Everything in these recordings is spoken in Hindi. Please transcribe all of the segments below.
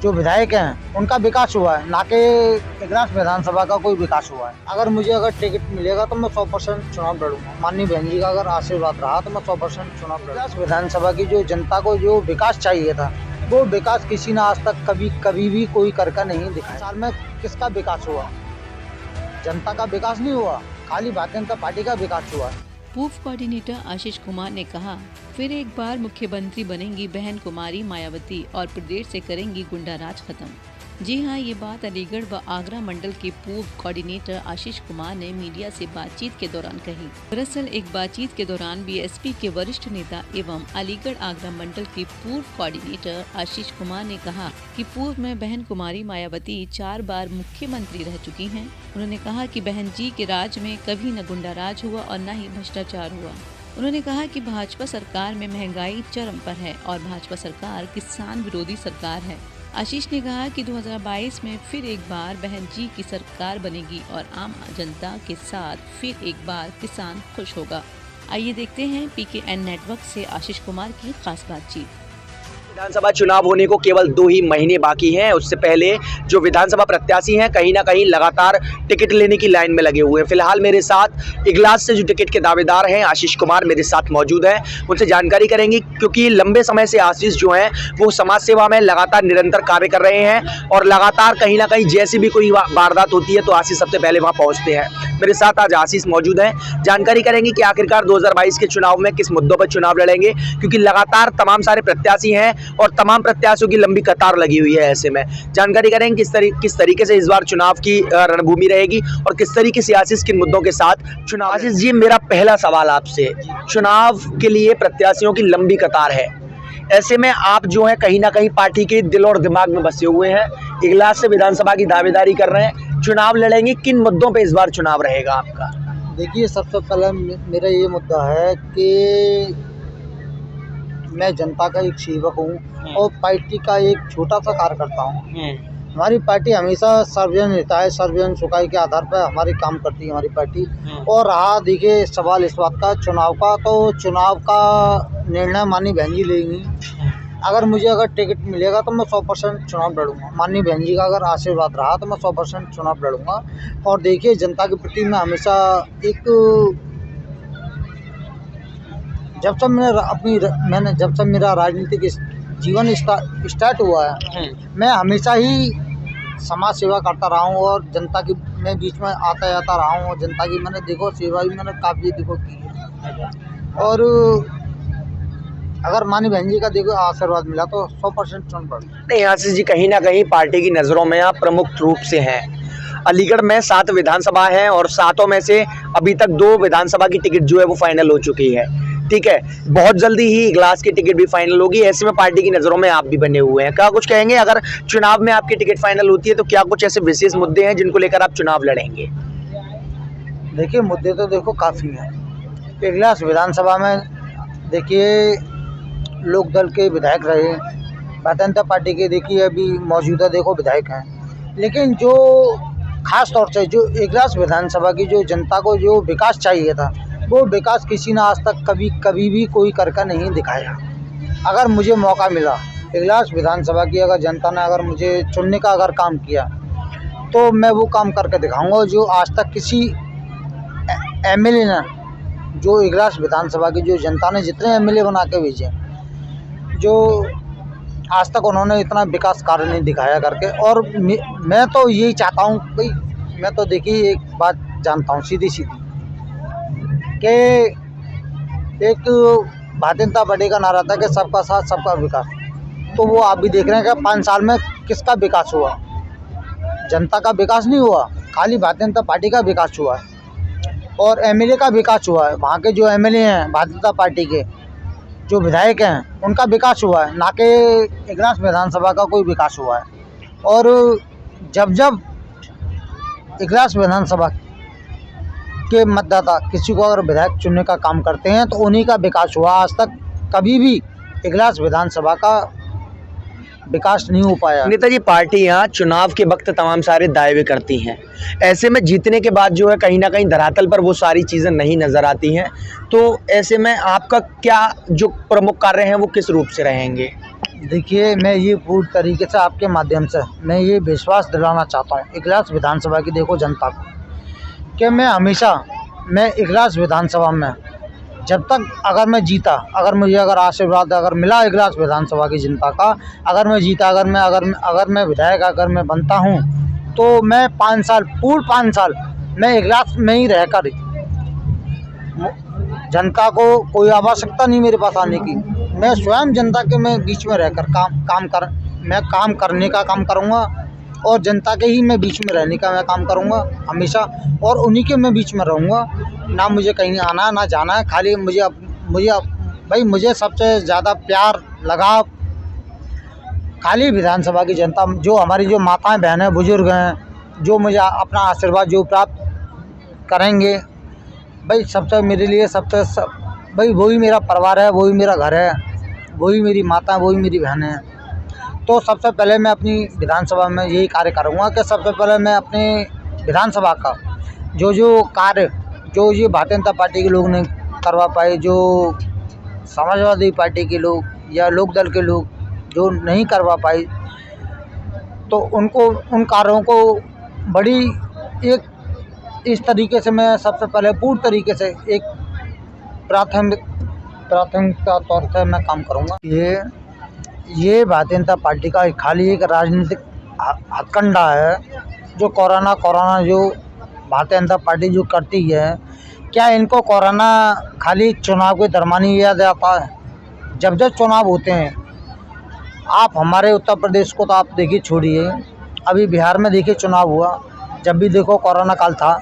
जो विधायक हैं उनका विकास हुआ है, ना कि इगलास विधानसभा का कोई विकास हुआ है। अगर टिकट मिलेगा तो मैं 100% चुनाव लड़ूंगा। माननीय बहन जी का अगर आशीर्वाद रहा तो मैं 100% चुनाव लड़ूंगा। इगलास विधानसभा की जो जनता को जो विकास चाहिए था, वो विकास किसी ने आज तक कभी भी कोई करके नहीं दिखाया। साल में किसका विकास हुआ? जनता का विकास नहीं हुआ, खाली भारतीय जनता पार्टी का विकास हुआ। पूर्व कोऑर्डिनेटर आशीष कुमार ने कहा, फिर एक बार मुख्यमंत्री बनेंगी बहन कुमारी मायावती और प्रदेश से करेंगी गुंडा राज खत्म। जी हां, ये बात अलीगढ़ व आगरा मंडल के पूर्व कोऑर्डिनेटर आशीष कुमार ने मीडिया से बातचीत के दौरान कही। दरअसल एक बातचीत के दौरान बीएसपी के वरिष्ठ नेता एवं अलीगढ़ आगरा मंडल के पूर्व कोऑर्डिनेटर आशीष कुमार ने कहा कि पूर्व में बहन कुमारी मायावती 4 बार मुख्यमंत्री रह चुकी हैं। उन्होंने कहा कि बहन जी के राज में कभी न गुंडा राज हुआ और न ही भ्रष्टाचार हुआ। उन्होंने कहा कि भाजपा सरकार में महंगाई चरम पर है और भाजपा सरकार किसान विरोधी सरकार है। आशीष ने कहा कि 2022 में फिर एक बार बहन जी की सरकार बनेगी और आम जनता के साथ फिर एक बार किसान खुश होगा। आइए देखते हैं PKN नेटवर्क से आशीष कुमार की खास बातचीत। विधानसभा चुनाव होने को केवल 2 ही महीने बाकी हैं। उससे पहले जो विधानसभा प्रत्याशी हैं कहीं ना कहीं लगातार टिकट लेने की लाइन में लगे हुए हैं। फिलहाल मेरे साथ इगलास से जो टिकट के दावेदार हैं आशीष कुमार मेरे साथ मौजूद हैं। उनसे जानकारी करेंगे क्योंकि लंबे समय से आशीष जो हैं वो समाज सेवा में लगातार निरंतर कार्य कर रहे हैं और लगातार कहीं ना कहीं जैसी भी कोई वारदात होती है तो आशीष सबसे पहले वहाँ पहुँचते हैं। मेरे साथ आज आशीष मौजूद हैं। जानकारी करेंगे कि आखिरकार 2022 के चुनाव में किस मुद्दों पर चुनाव लड़ेंगे, क्योंकि लगातार तमाम सारे प्रत्याशी हैं और तमाम प्रत्याशियों की लंबी कतार लगी हुई है। ऐसे में जानकारी करेंगे किस तरीके से इस बार चुनाव की रणभूमि रहेगी और किस तरीके से आशीष किन मुद्दों के साथ चुनाव। आशीष जी, मेरा पहला सवाल आपसे, चुनाव के लिए प्रत्याशियों की लंबी कतार है, ऐसे में आप जो है कहीं ना कहीं पार्टी के दिल और दिमाग में बसे हुए हैं, इगलास से विधानसभा की दावेदारी कर रहे हैं, चुनाव लड़ेंगे, किन मुद्दों पे इस बार चुनाव रहेगा आपका? देखिए, सबसे पहले मेरा ये मुद्दा है कि मैं जनता का एक सेवक हूँ और पार्टी का एक छोटा सा कार्यकर्ता हूँ। हमारी पार्टी हमेशा सर्वजन हिताय है, सर्वजन सुखाय के आधार पर हमारी काम करती है हमारी पार्टी। और रहा देखिए सवाल इस बात का चुनाव का, तो चुनाव का निर्णय माननीय बहन जी लेंगी। अगर टिकट मिलेगा तो मैं 100% चुनाव लड़ूंगा। माननीय बहन जी का अगर आशीर्वाद रहा तो मैं 100% चुनाव लड़ूंगा। और देखिए, जनता के प्रति मैं हमेशा जब से मेरा राजनीतिक जीवन स्टार्ट हुआ है, मैं हमेशा ही समाज सेवा करता रहा हूँ और जनता की मैं बीच में आता जाता रहा हूँ और जनता की मैंने सेवा भी मैंने काफ़ी की है। और अगर माननीय बहन जी का आशीर्वाद मिला तो 100% चुनाव लड़ूंगा। नहीं आशीष जी, कहीं ना कहीं पार्टी की नज़रों में आप प्रमुख रूप से हैं। अलीगढ़ में 7 विधानसभा हैं और 7 में से अभी तक 2 विधानसभा की टिकट जो है वो फाइनल हो चुकी है। ठीक है, बहुत जल्दी ही इगलास की टिकट भी फाइनल होगी। ऐसे में पार्टी की नज़रों में आप भी बने हुए हैं, क्या कुछ कहेंगे? अगर चुनाव में आपकी टिकट फाइनल होती है तो क्या कुछ ऐसे विशेष मुद्दे हैं जिनको लेकर आप चुनाव लड़ेंगे? देखिए, मुद्दे तो देखो काफ़ी हैं। इगलास विधानसभा में देखिए लोक दल के विधायक रहे, भारतीय जनता पार्टी के देखिए अभी मौजूदा विधायक हैं, लेकिन जो खास तौर से जो इगलास विधानसभा की जो जनता को जो विकास चाहिए था, वो विकास किसी ने आज तक कभी भी कोई करके नहीं दिखाया। अगर मुझे मौका मिला, इगलास विधानसभा की अगर जनता ने अगर मुझे चुनने का अगर काम किया तो मैं वो काम करके दिखाऊंगा जो आज तक किसी एमएलए ने, जो इगलास विधानसभा की जो जनता ने जितने एमएलए बना के भेजे, जो आज तक उन्होंने इतना विकास कार्य नहीं दिखाया करके। और मैं तो यही चाहता हूँ भाई, मैं तो देखिए एक बात जानता हूँ सीधी कि एक भारतीय जनता पार्टी का नारा था कि सबका साथ सबका विकास, तो वो आप भी देख रहे हैं कि 5 साल में किसका विकास हुआ? जनता का विकास नहीं हुआ, खाली भारतीय जनता पार्टी का विकास हुआ है और एमएलए का विकास हुआ है। वहाँ के जो एमएलए हैं भारतीय जनता पार्टी के, जो विधायक हैं, उनका विकास हुआ है, ना कि इगलास विधानसभा का कोई विकास हुआ है। और जब इगलास विधानसभा के मतदाता किसी को अगर विधायक चुनने का काम करते हैं तो उन्हीं का विकास हुआ। आज तक कभी भी इगलास विधानसभा का विकास नहीं हो पाया। नेताजी, पार्टी यहाँ चुनाव के वक्त तमाम सारे दायवे करती हैं, ऐसे में जीतने के बाद जो है कहीं ना कहीं धरातल पर वो सारी चीज़ें नहीं नज़र आती हैं, तो ऐसे में आपका क्या जो प्रमुख कार्य हैं वो किस रूप से रहेंगे? देखिए, मैं ये पूर्ण तरीके से आपके माध्यम से मैं ये विश्वास दिलाना चाहता हूँ इगलास विधानसभा की देखो जनता को कि मैं इगलास विधानसभा में जब तक अगर मैं जीता, अगर मुझे आशीर्वाद अगर मिला इगलास विधानसभा की जनता का, अगर मैं जीता, अगर मैं विधायक अगर मैं बनता हूँ, तो मैं 5 साल पूर्ण 5 साल मैं इगलास में ही रहकर जनता को कोई आवश्यकता नहीं मेरे पास आने की, मैं स्वयं जनता के मैं बीच में रहकर काम करने का काम करूँगा और जनता के ही मैं बीच में रहने का मैं काम करूँगा हमेशा, और उन्हीं के मैं बीच में रहूँगा। ना मुझे कहीं आना ना जाना है, खाली मुझे सबसे ज़्यादा प्यार लगाव खाली विधानसभा की जनता, जो हमारी जो माताएं बहनें बुजुर्ग हैं, जो मुझे अपना आशीर्वाद जो प्राप्त करेंगे, भाई सबसे मेरे लिए भाई वही मेरा परिवार है, वही मेरा घर है, वही मेरी माता, वही मेरी बहनें हैं। तो सबसे पहले मैं अपनी विधानसभा में यही कार्य करूँगा कि सबसे पहले मैं अपने विधानसभा का जो कार्य जो ये भारतीय जनता पार्टी के लोग नहीं करवा पाए, जो समाजवादी पार्टी के लोग या लोक दल के लोग जो नहीं करवा पाए, तो उन कार्यों को बड़ी इस तरीके से मैं सबसे पहले पूर्ण तरीके से एक प्राथमिकता तौर से मैं काम करूँगा। ये भारतीय जनता पार्टी का खाली एक राजनीतिक हथकंडा है, जो कोरोना जो भारतीय जनता पार्टी जो करती है। क्या इनको कोरोना खाली चुनाव के दरमियान ही याद आता है? जब चुनाव होते हैं, आप हमारे उत्तर प्रदेश को तो आप देखिए छोड़िए, अभी बिहार में देखिए चुनाव हुआ, जब भी देखो कोरोना काल था,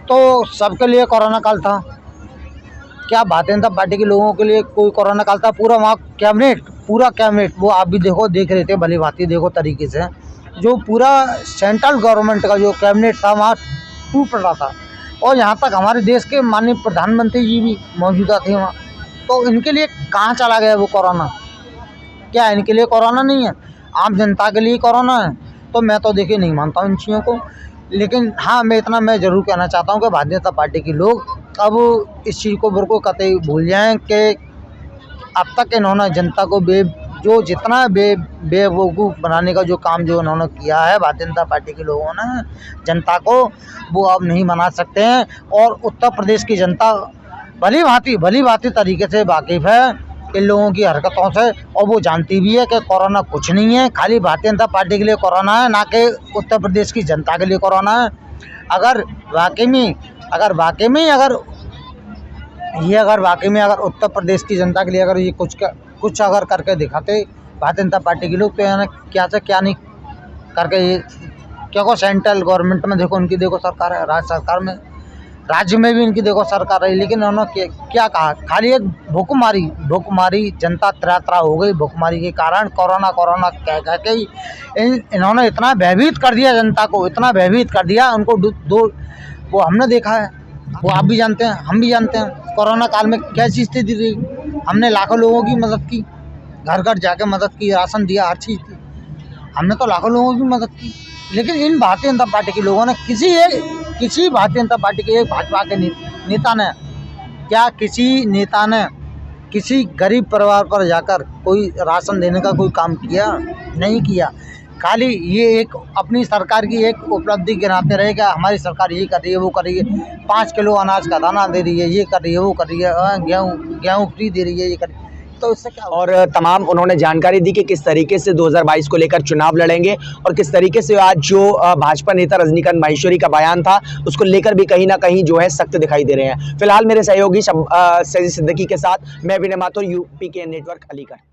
तो सबके लिए कोरोना काल था। क्या भारतीय जनता पार्टी के लोगों के लिए कोई कोरोना काल था? पूरा कैबिनेट वो आप भी देख रहे थे भली भांति देखो तरीके से, जो पूरा सेंट्रल गवर्नमेंट का जो कैबिनेट था वहाँ टूट पड़ा था, और यहाँ तक हमारे देश के माननीय प्रधानमंत्री जी भी मौजूदा थे वहाँ। तो इनके लिए कहाँ चला गया वो कोरोना? क्या इनके लिए कोरोना नहीं है, आम जनता के लिए कोरोना है? तो मैं तो देखिए नहीं मानता हूँ इन चीज़ों को। लेकिन हाँ, मैं ज़रूर कहना चाहता हूँ कि भारतीय जनता पार्टी के लोग अब इस चीज़ को बिल्कुल कतई भूल जाएं कि अब तक इन्होंने जनता को जितना बेवकूफ़ बनाने का जो काम जो इन्होंने किया है भारतीय जनता पार्टी के लोगों ने जनता को, वो अब नहीं मना सकते हैं। और उत्तर प्रदेश की जनता भली भांति तरीके से वाकिफ़ है इन लोगों की हरकतों से, और वो जानती भी है कि कोरोना कुछ नहीं है, खाली भारतीय जनता पार्टी के लिए कोरोना है, ना कि उत्तर प्रदेश की जनता के लिए कोरोना है। अगर वाकई में अगर उत्तर प्रदेश की जनता के लिए अगर ये कुछ अगर करके दिखाते भारतीय जनता पार्टी के लोग, तो यानी क्या से क्या नहीं करके ये, क्योंकि सेंट्रल गवर्नमेंट में देखो उनकी देखो सरकार है, राज्य में भी इनकी देखो सरकार है, लेकिन उन्होंने क्या कहा? खाली एक भूखमारी जनता त्रात्रा हो गई। भूखमारी के कारण कोरोना कह के इन्होंने इतना भयभीत कर दिया जनता को, इतना भयभीत कर दिया उनको। वो हमने देखा है, वो आप भी जानते हैं, हम भी जानते हैं कोरोना काल में कैसी स्थिति रही। हमने लाखों लोगों की मदद की, घर घर जाके मदद की, राशन दिया, हर चीज़ की, हमने तो लाखों लोगों की मदद की। लेकिन इन भारतीय जनता पार्टी के लोगों ने किसी भारतीय जनता पार्टी के एक भाजपा के नेता ने किसी गरीब परिवार पर जाकर कोई राशन देने का कोई काम किया? नहीं किया। खाली ये एक अपनी सरकार की एक उपलब्धि गिनाते रहे कि हमारी सरकार ये कर रही है, वो कर रही है, 5 किलो अनाज का दाना दे रही है, ये कर रही है, वो कर रही है, गेहूँ फ्री दे रही है, ये कर रही है। तो इससे क्या? और तमाम उन्होंने जानकारी दी कि किस तरीके से 2022 को लेकर चुनाव लड़ेंगे, और किस तरीके से आज जो भाजपा नेता रजनीकांत माहेश्वरी का बयान था उसको लेकर भी कहीं ना कहीं जो है सख्त दिखाई दे रहे हैं। फिलहाल मेरे सहयोगी सजी सिद्दीकी के साथ मैं विनय माथुर, यूपी के नेटवर्क अलीगढ़।